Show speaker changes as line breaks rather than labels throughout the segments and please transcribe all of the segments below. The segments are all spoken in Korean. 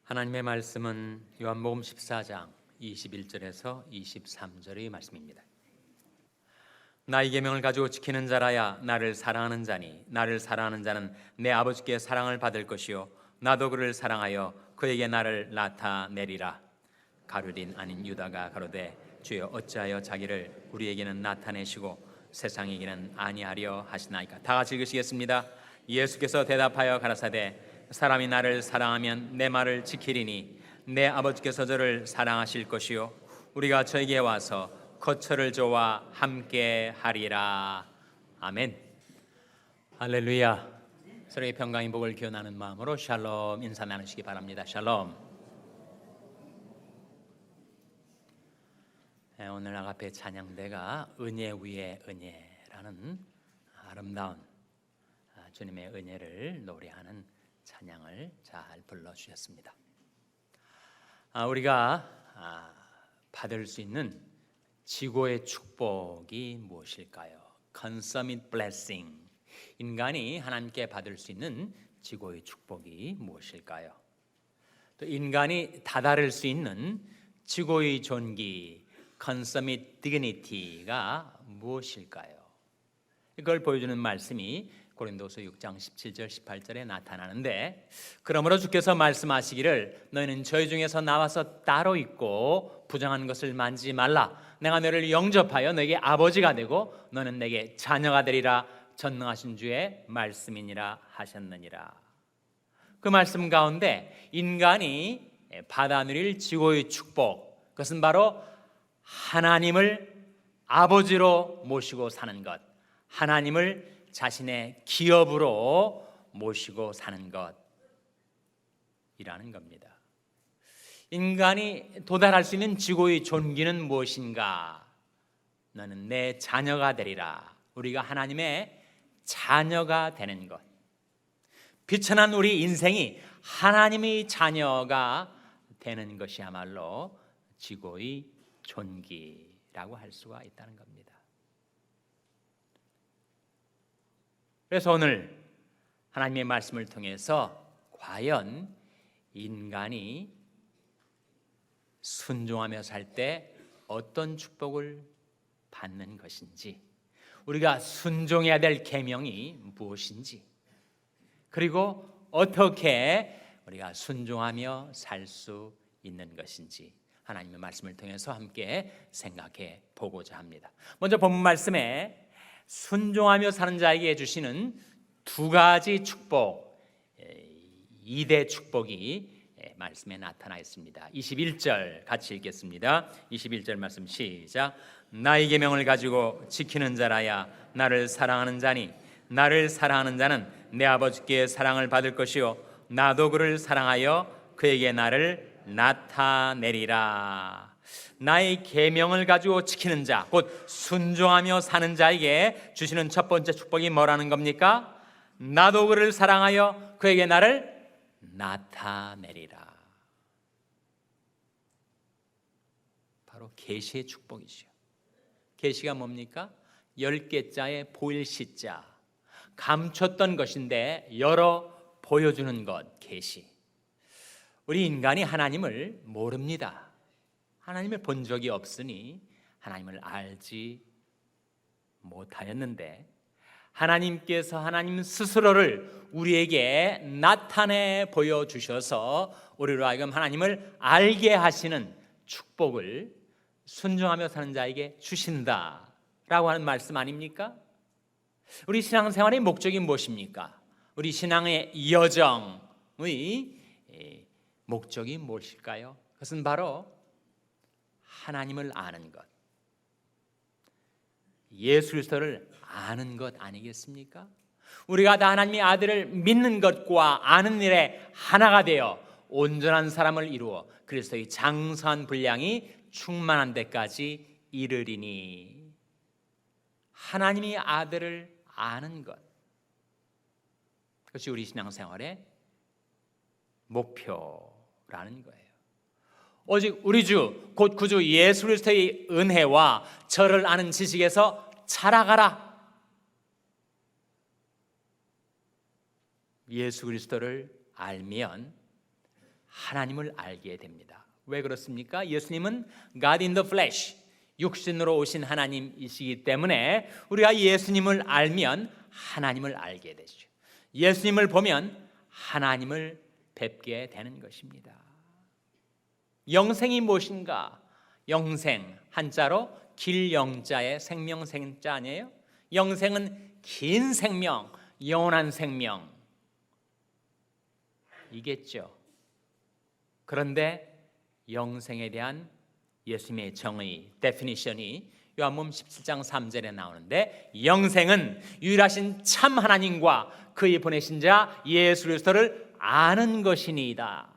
하나님의 말씀은 요한복음 14장 21절에서 23절의 말씀입니다. 나의 계명을 가지고 지키는 자라야 나를 사랑하는 자니 나를 사랑하는 자는 내 아버지께 사랑을 받을 것이요 나도 그를 사랑하여 그에게 나를 나타내리라. 가룟인 아닌 유다가 가로되 주여 어찌하여 자기를 우리에게는 나타내시고 세상에게는 아니하려 하시나이까. 다 같이 읽으시겠습니다. 예수께서 대답하여 가라사대 사람이 나를 사랑하면 내 말을 지키리니 내 아버지께서 저를 사랑하실 것이요 우리가 저에게 와서 거처를 저와 함께 하리라. 아멘. 할렐루야. 서로의 평강의 복을 기원하는 마음으로 샬롬 인사 나누시기 바랍니다. 샬롬. 오늘 아가페 찬양대가 은혜 위에 은혜라는 아름다운 주님의 은혜를 노래하는 찬양을 잘 불러주셨습니다. 우리가 받을 수 있는 지고의 축복이 무엇일까요? Consummate blessing. 인간이 하나님께 받을 수 있는 지고의 축복이 무엇일까요? 또 인간이 다다를 수 있는 지고의 존귀 Consummate dignity가 무엇일까요? 이걸 보여주는 말씀이 고린도서 6장 17절 18절에 나타나는데, 그러므로 주께서 말씀하시기를 너희는 저희 중에서 나와서 따로 있고 부정한 것을 만지지 말라. 내가 너를 영접하여 너에게 아버지가 되고 너는 내게 자녀가 되리라. 전능하신 주의 말씀이니라 하셨느니라. 그 말씀 가운데 인간이 받아 누릴 지고의 축복, 그것은 바로 하나님을 아버지로 모시고 사는 것, 하나님을 자신의 기업으로 모시고 사는 것이라는 겁니다. 인간이 도달할 수 있는 지고의 존귀는 무엇인가? 너는 내 자녀가 되리라. 우리가 하나님의 자녀가 되는 것, 비천한 우리 인생이 하나님의 자녀가 되는 것이야말로 지고의 존귀라고 할 수가 있다는 겁니다. 그래서 오늘 하나님의 말씀을 통해서 과연 인간이 순종하며 살 때 어떤 축복을 받는 것인지, 우리가 순종해야 될 계명이 무엇인지, 그리고 어떻게 우리가 순종하며 살 수 있는 것인지 하나님의 말씀을 통해서 함께 생각해 보고자 합니다. 먼저 본문 말씀에 순종하며 사는 자에게 주시는 두 가지 축복, 2대 축복이 말씀에 나타나 있습니다. 21절 같이 읽겠습니다. 21절 말씀 시작. 나의 계명을 가지고 지키는 자라야 나를 사랑하는 자니 나를 사랑하는 자는 내 아버지께 사랑을 받을 것이요 나도 그를 사랑하여 그에게 나를 나타내리라. 나의 계명을 가지고 지키는 자, 곧 순종하며 사는 자에게 주시는 첫 번째 축복이 뭐라는 겁니까? 나도 그를 사랑하여 그에게 나를 나타내리라. 바로 계시의 축복이죠. 계시가 뭡니까? 10개자의 보일 시자, 감췄던 것인데 열어 보여주는 것, 계시. 우리 인간이 하나님을 모릅니다. 하나님을 본 적이 없으니 하나님을 알지 못하였는데, 하나님께서 하나님 스스로를 우리에게 나타내 보여주셔서 우리로 하여금 하나님을 알게 하시는 축복을 순종하며 사는 자에게 주신다라고 하는 말씀 아닙니까? 우리 신앙생활의 목적이 무엇입니까? 우리 신앙의 여정의 목적이 무엇일까요? 그것은 바로 하나님을 아는 것, 예수 그리스도를 아는 것 아니겠습니까? 우리가 다 하나님의 아들을 믿는 것과 아는 일에 하나가 되어 온전한 사람을 이루어 그리스도의 장성한 분량이 충만한 데까지 이르리니, 하나님의 아들을 아는 것, 그것이 우리 신앙생활의 목표라는 거예요. 오직 우리 주 곧 구주 예수 그리스도의 은혜와 저를 아는 지식에서 자라가라. 예수 그리스도를 알면 하나님을 알게 됩니다. 왜 그렇습니까? 예수님은 God in the flesh, 육신으로 오신 하나님이시기 때문에 우리가 예수님을 알면 하나님을 알게 되죠. 예수님을 보면 하나님을 뵙게 되는 것입니다. 영생이 무엇인가? 영생, 한자로 길영자의 생명생자 아니에요? 영생은 긴 생명, 영원한 생명 이겠죠. 그런데 영생에 대한 예수님의 정의, 데피니션이 요한복음 17장 3절에 나오는데, 영생은 유일하신 참 하나님과 그의 보내신 자 예수 그리스도를 아는 것이니이다.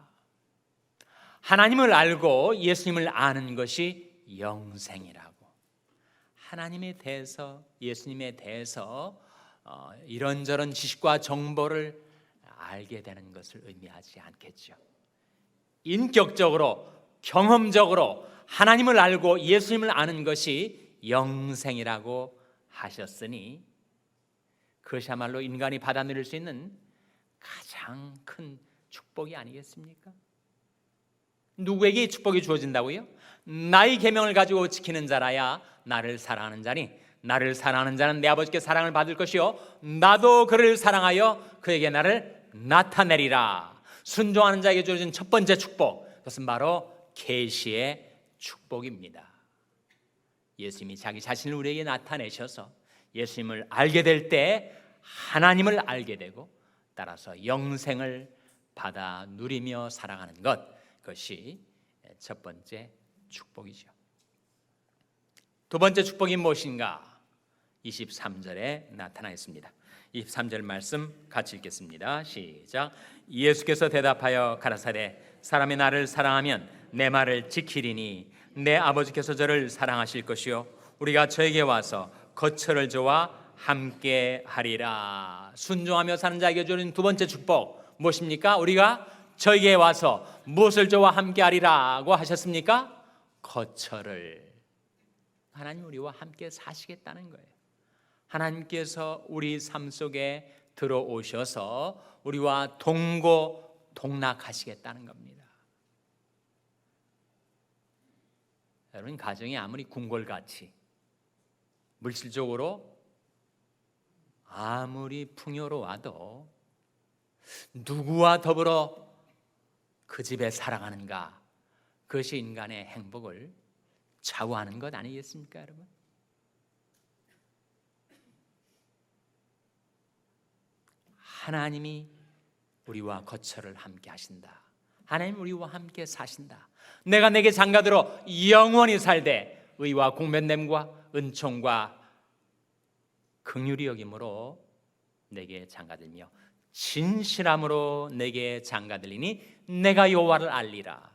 하나님을 알고 예수님을 아는 것이 영생이라고. 하나님에 대해서, 예수님에 대해서 이런저런 지식과 정보를 알게 되는 것을 의미하지 않겠죠. 인격적으로, 경험적으로 하나님을 알고 예수님을 아는 것이 영생이라고 하셨으니, 그것이야말로 인간이 받아 누릴 수 있는 가장 큰 축복이 아니겠습니까? 누구에게 축복이 주어진다고요? 나의 계명을 가지고 지키는 자라야 나를 사랑하는 자니, 나를 사랑하는 자는 내 아버지께 사랑을 받을 것이요 나도 그를 사랑하여 그에게 나를 나타내리라. 순종하는 자에게 주어진 첫 번째 축복, 그것은 바로 계시의 축복입니다. 예수님이 자기 자신을 우리에게 나타내셔서 예수님을 알게 될 때 하나님을 알게 되고, 따라서 영생을 받아 누리며 살아가는 것, 그것이 첫 번째 축복이죠. 두 번째 축복이 무엇인가? 23절에 나타나 있습니다. 23절 말씀 같이 읽겠습니다. 시작. 예수께서 대답하여 가라사대 사람이 나를 사랑하면 내 말을 지키리니 내 아버지께서 저를 사랑하실 것이요 우리가 저에게 와서 거처를 저와 함께 하리라. 순종하며 사는 자에게 주는 두 번째 축복 무엇입니까? 우리가 저에게 와서 무엇을 저와 함께 하리라고 하셨습니까? 거처를. 하나님 우리와 함께 사시겠다는 거예요. 하나님께서 우리 삶 속에 들어오셔서 우리와 동고동락하시겠다는 겁니다. 여러분, 가정이 아무리 궁궐같이 물질적으로 아무리 풍요로워도 누구와 더불어 그 집에 살아가는가, 그것이 인간의 행복을 좌우하는 것 아니겠습니까, 여러분? 하나님이 우리와 거처를 함께 하신다. 하나님 우리와 함께 사신다. 내가 내게 장가들어 영원히 살되 의와 공변됨과 은총과 긍휼히 여김으로 내게 장가들며 진실함으로 내게 장가들리니 내가 여호와를 알리라.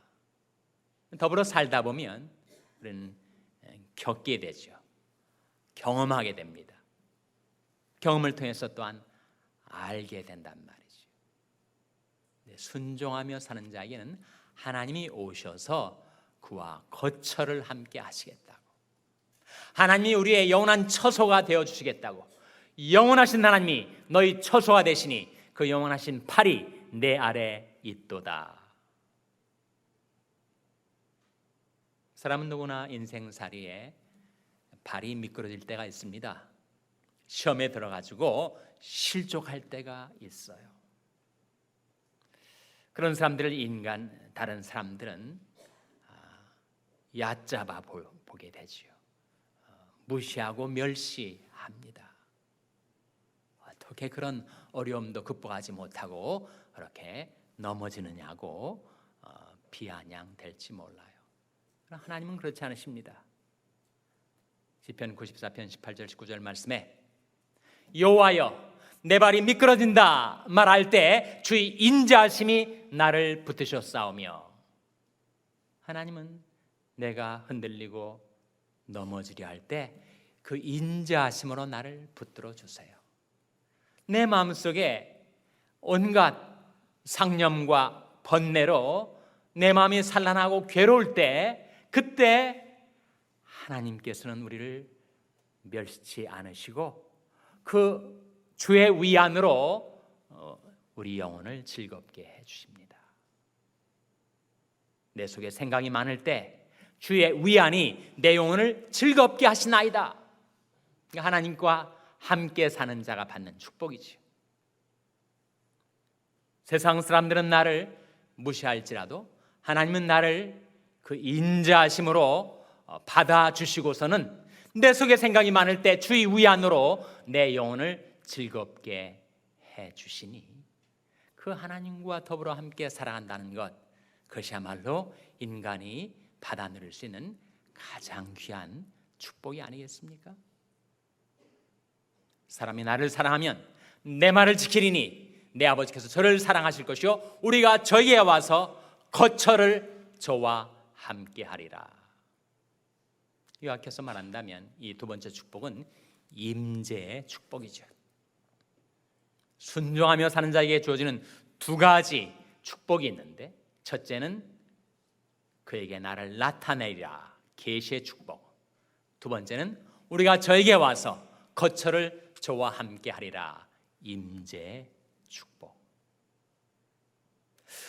더불어 살다 보면 우리는 겪게 되죠. 경험하게 됩니다. 경험을 통해서 또한 알게 된단 말이죠. 순종하며 사는 자에게는 하나님이 오셔서 그와 거처를 함께 하시겠다고, 하나님이 우리의 영원한 처소가 되어주시겠다고, 영원하신 하나님이 너희 처소가 되시니 그 영원하신 팔이 내 아래 있도다. 사람은 누구나 인생살이에 발이 미끄러질 때가 있습니다. 시험에 들어가지고 실족할 때가 있어요. 그런 사람들을 다른 사람들은 얕잡아 보게 되죠. 무시하고 멸시합니다. 어떻게 그런 어려움도 극복하지 못하고 그렇게 넘어지느냐고 비아냥될지 몰라요. 그러나 하나님은 그렇지 않으십니다. 시편 94편 18절 19절 말씀에 여호와여 내 발이 미끄러진다 말할 때 주의 인자하심이 나를 붙드셨사오며, 하나님은 내가 흔들리고 넘어지려 할 때 그 인자하심으로 나를 붙들어 주세요. 내 마음속에 온갖 상념과 번뇌로 내 마음이 산란하고 괴로울 때, 그때 하나님께서는 우리를 멸시치 않으시고 그 주의 위안으로 우리 영혼을 즐겁게 해주십니다. 내 속에 생각이 많을 때 주의 위안이 내 영혼을 즐겁게 하시나이다. 하나님과 함께 사는 자가 받는 축복이지요. 세상 사람들은 나를 무시할지라도 하나님은 나를 그 인자하심으로 받아주시고서는 내 속에 생각이 많을 때 주의 위안으로 내 영혼을 즐겁게 해주시니 그 하나님과 더불어 함께 살아간다는 것, 그것이야말로 인간이 받아 누릴 수 있는 가장 귀한 축복이 아니겠습니까? 사람이 나를 사랑하면 내 말을 지키리니 내 아버지께서 저를 사랑하실 것이요 우리가 저에게 와서 거처를 저와 함께 하리라. 요약해서 말한다면 이 두 번째 축복은 임재의 축복이죠. 순종하며 사는 자에게 주어지는 두 가지 축복이 있는데, 첫째는 그에게 나를 나타내리라, 계시의 축복. 두 번째는 우리가 저에게 와서 거처를 저와 함께 하리라, 임재의 축복.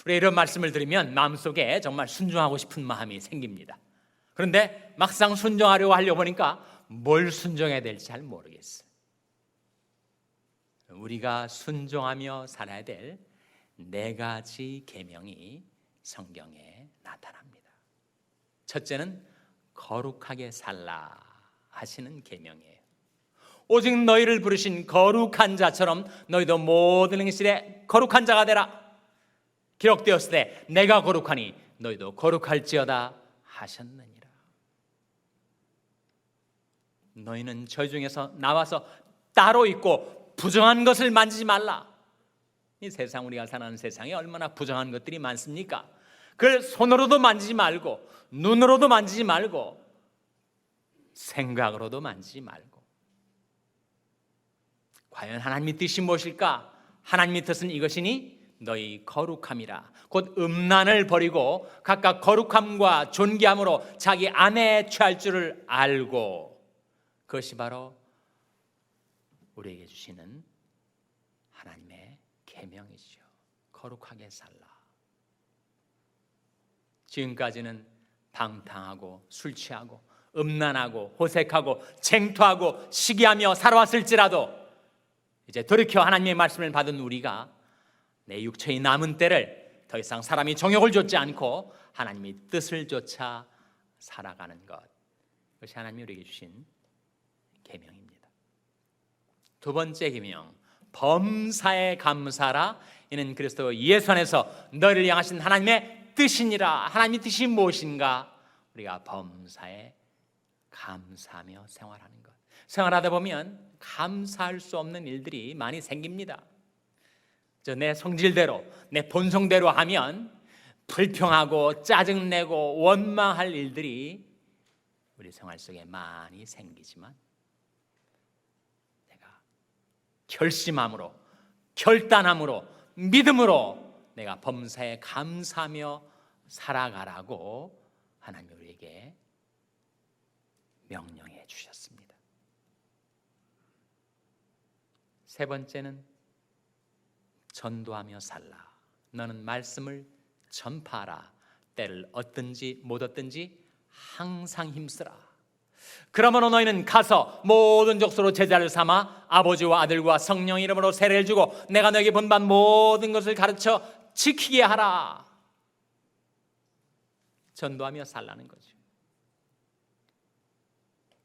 우리 이런 말씀을 들으면 마음속에 정말 순종하고 싶은 마음이 생깁니다. 그런데 막상 순종하려고 보니까 뭘 순종해야 될지 잘 모르겠어요. 우리가 순종하며 살아야 될 네 가지 계명이 성경에 나타납니다. 첫째는 거룩하게 살라 하시는 계명이에요. 오직 너희를 부르신 거룩한 자처럼 너희도 모든 행실에 거룩한 자가 되라. 기록되었을 때 내가 거룩하니 너희도 거룩할지어다 하셨느니라. 너희는 저희 중에서 나와서 따로 있고 부정한 것을 만지지 말라. 이 세상, 우리가 사는 세상에 얼마나 부정한 것들이 많습니까? 그걸 손으로도 만지지 말고, 눈으로도 만지지 말고, 생각으로도 만지지 말고. 과연 하나님의 뜻이 무엇일까? 하나님의 뜻은 이것이니 너희 거룩함이라. 곧 음란을 버리고 각각 거룩함과 존귀함으로 자기 안에 취할 줄을 알고, 그것이 바로 우리에게 주시는 하나님의 계명이죠. 거룩하게 살라. 지금까지는 방탕하고 술 취하고 음란하고 호색하고 쟁투하고 시기하며 살아왔을지라도 이제 돌이켜 하나님의 말씀을 받은 우리가 내 육체의 남은 때를 더 이상 사람이 정욕을 좇지 않고 하나님의 뜻을 좇아 살아가는 것, 그것이 하나님이 우리에게 주신 계명입니다. 두 번째 계명, 범사에 감사라. 이는 그리스도 예수 안에서 너희를 향하신 하나님의 뜻이니라. 하나님의 뜻이 무엇인가? 우리가 범사에 감사하며 생활하는 것. 생활하다 보면 감사할 수 없는 일들이 많이 생깁니다. 내 성질대로, 내 본성대로 하면 불평하고 짜증내고 원망할 일들이 우리 생활 속에 많이 생기지만, 내가 결심함으로, 결단함으로, 믿음으로 내가 범사에 감사하며 살아가라고 하나님이 우리에게 명령해 주셨습니다. 세 번째는 전도하며 살라. 너는 말씀을 전파하라. 때를 얻든지 못 얻든지 항상 힘쓰라. 그러므로 너희는 가서 모든 족속으로 제자를 삼아 아버지와 아들과 성령 이름으로 세례를 주고 내가 너에게 본반 모든 것을 가르쳐 지키게 하라. 전도하며 살라는 거죠.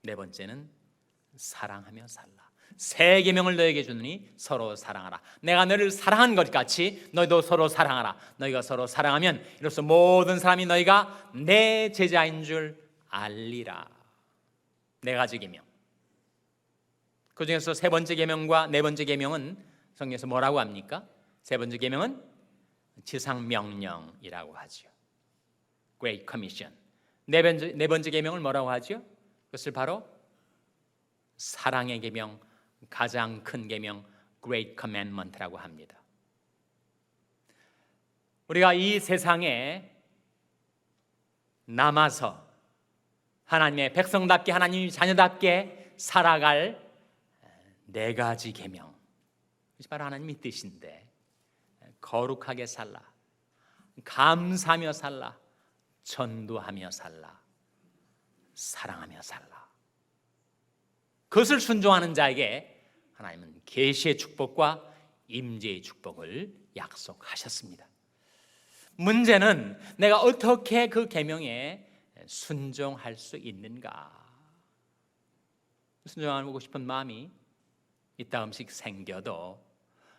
네 번째는 사랑하며 살라. 새 계명을 너에게 주느니 서로 사랑하라. 내가 너를 사랑한 것 같이 너희도 서로 사랑하라. 너희가 서로 사랑하면 이로써 모든 사람이 너희가 내 제자인 줄 알리라. 네 가지 계명. 그 중에서 세 번째 계명과 네 번째 계명은 성경에서 뭐라고 합니까? 세 번째 계명은 지상 명령이라고 하죠. Great Commission. 네 번째 계명을 뭐라고 하죠? 그것을 바로 사랑의 계명, 가장 큰 계명, Great Commandment라고 합니다. 우리가 이 세상에 남아서 하나님의 백성답게, 하나님의 자녀답게 살아갈 네 가지 계명, 그것이 바로 하나님의 뜻인데, 거룩하게 살라, 감사하며 살라, 전도하며 살라. 사랑하며 살라. 그것을 순종하는 자에게 하나님은 계시의 축복과 임재의 축복을 약속하셨습니다. 문제는 내가 어떻게 그 계명에 순종할 수 있는가? 순종하고 싶은 마음이 이따금씩 생겨도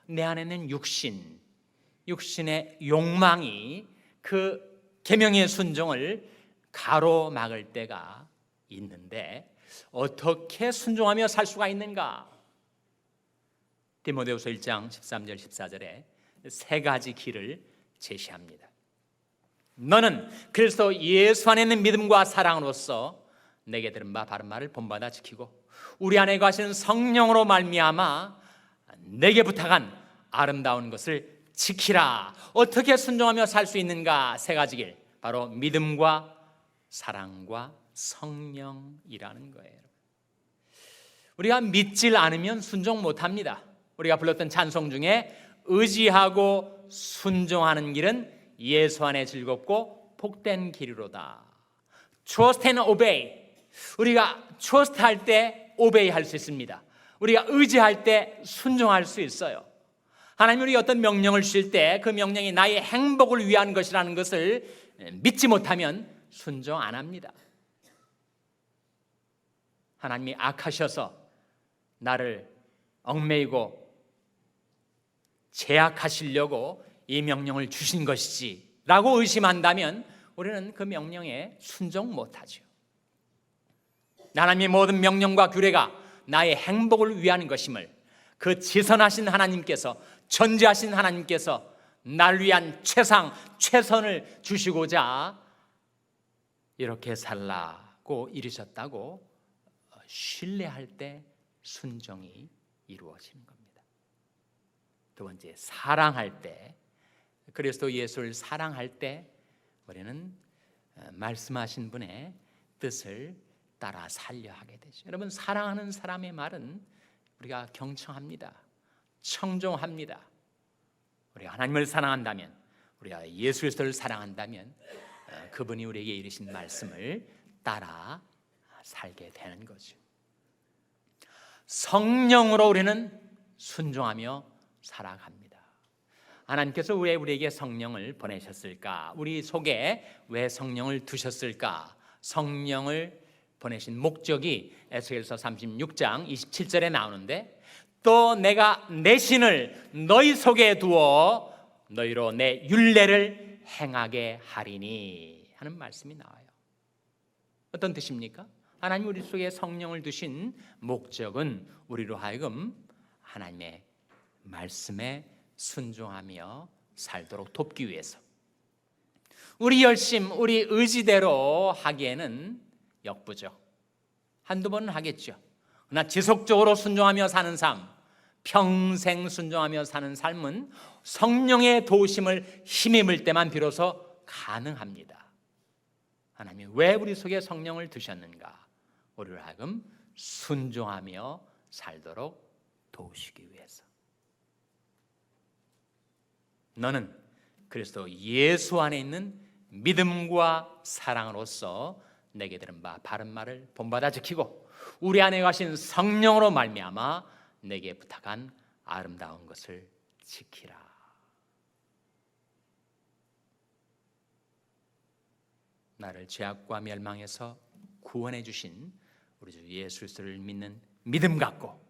내 안에는 육신의 욕망이 그 계명의 순종을 가로막을 때가 있는데 어떻게 순종하며 살 수가 있는가? 디모데후서 1장 13절 14절에 세 가지 길을 제시합니다. 너는 그리스도 예수 안에 있는 믿음과 사랑으로서 내게 들은 바 바른 말을 본받아 지키고 우리 안에 거하시는 성령으로 말미암아 내게 부탁한 아름다운 것을 지키라. 어떻게 순종하며 살 수 있는가? 세 가지 길, 바로 믿음과 사랑과 성령이라는 거예요. 우리가 믿질 않으면 순종 못합니다. 우리가 불렀던 찬송 중에 의지하고 순종하는 길은 예수 안에 즐겁고 복된 길이로다. Trust and obey. 우리가 trust 할 때 obey 할 수 있습니다. 우리가 의지할 때 순종할 수 있어요. 하나님이 우리 어떤 명령을 주실 때 그 명령이 나의 행복을 위한 것이라는 것을 믿지 못하면 순종 안 합니다. 하나님이 악하셔서 나를 얽매이고 제약하시려고 이 명령을 주신 것이지 라고 의심한다면 우리는 그 명령에 순종 못하죠. 하나님의 모든 명령과 규례가 나의 행복을 위한 것임을 그 지선하신 하나님께서, 전지하신 하나님께서 나를 위한 최선을 주시고자 이렇게 살라고 이르셨다고 신뢰할 때 순종이 이루어지는 겁니다. 두 번째, 사랑할 때, 그리스도 예수를 사랑할 때 우리는 말씀하신 분의 뜻을 따라 살려 하게 되죠. 여러분, 사랑하는 사람의 말은 우리가 경청합니다. 청종합니다. 우리가 하나님을 사랑한다면, 우리가 예수 그리스도를 사랑한다면 그분이 우리에게 이르신 말씀을 따라 살게 되는 거죠. 성령으로 우리는 순종하며 살아갑니다. 하나님께서 왜 우리에게 성령을 보내셨을까? 우리 속에 왜 성령을 두셨을까? 성령을 보내신 목적이 에스겔서 36장 27절에 나오는데, 또 내가 내 신을 너희 속에 두어 너희로 내 율례를 행하게 하리니 하는 말씀이 나와요. 어떤 뜻입니까? 하나님 우리 속에 성령을 두신 목적은 우리로 하여금 하나님의 말씀에 순종하며 살도록 돕기 위해서, 우리 열심, 우리 의지대로 하기에는 역부죠. 한두 번은 하겠죠. 그러나 지속적으로 순종하며 사는 삶, 평생 순종하며 사는 삶은 성령의 도우심을 힘입을 때만 비로소 가능합니다. 하나님이 왜 우리 속에 성령을 두셨는가? 우리를 하여금 순종하며 살도록 도우시기 위해서. 너는 그리스도 예수 안에 있는 믿음과 사랑으로서 내게 들은 바 바른 말을 본받아 지키고 우리 안에 가신 성령으로 말미암아 내게 부탁한 아름다운 것을 지키라. 나를 죄악과 멸망에서 구원해 주신 우리 주 예수 그리스도를 믿는 믿음 갖고,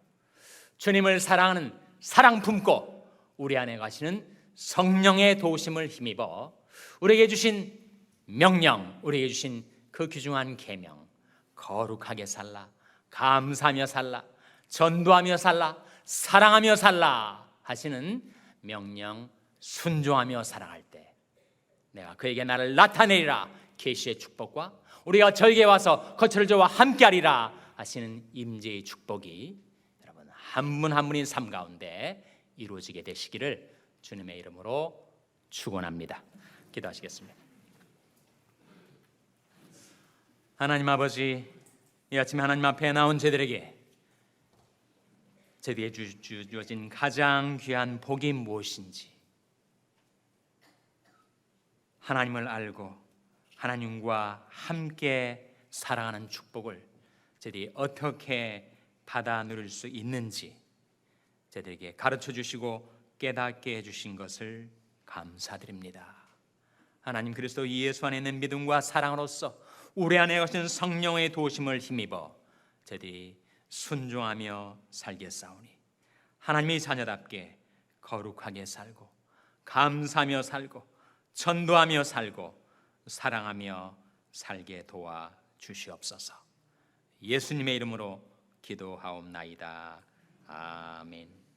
주님을 사랑하는 사랑 품고 우리 안에 가시는 성령의 도우심을 힘입어 우리에게 주신 명령, 우리에게 주신 그 귀중한 계명, 거룩하게 살라, 감사하며 살라, 전도하며 살라, 사랑하며 살라 하시는 명령 순종하며 살아갈 때 내가 그에게 나를 나타내리라 계시의 축복과 우리가 절기에 와서 거처를 저와 함께하리라 하시는 임재의 축복이 여러분 한 분 한 분인 삶 가운데 이루어지게 되시기를 주님의 이름으로 축원합니다. 기도하시겠습니다. 하나님 아버지, 이 아침에 하나님 앞에 나온 저희들에게 저희에게 주어진 가장 귀한 복이 무엇인지, 하나님을 알고 하나님과 함께 살아가는 축복을 저희들이 어떻게 받아 누릴 수 있는지 저희들에게 가르쳐 주시고 깨닫게 해주신 것을 감사드립니다. 하나님 그리스도 예수 안에 있는 믿음과 사랑으로서 우리 안에 오신 성령의 도심을 힘입어 저희들이 순종하며 살겠사오니 하나님의 자녀답게 거룩하게 살고 감사하며 살고 전도하며 살고 사랑하며 살게 도와 주시옵소서. 예수님의 이름으로 기도하옵나이다. 아멘.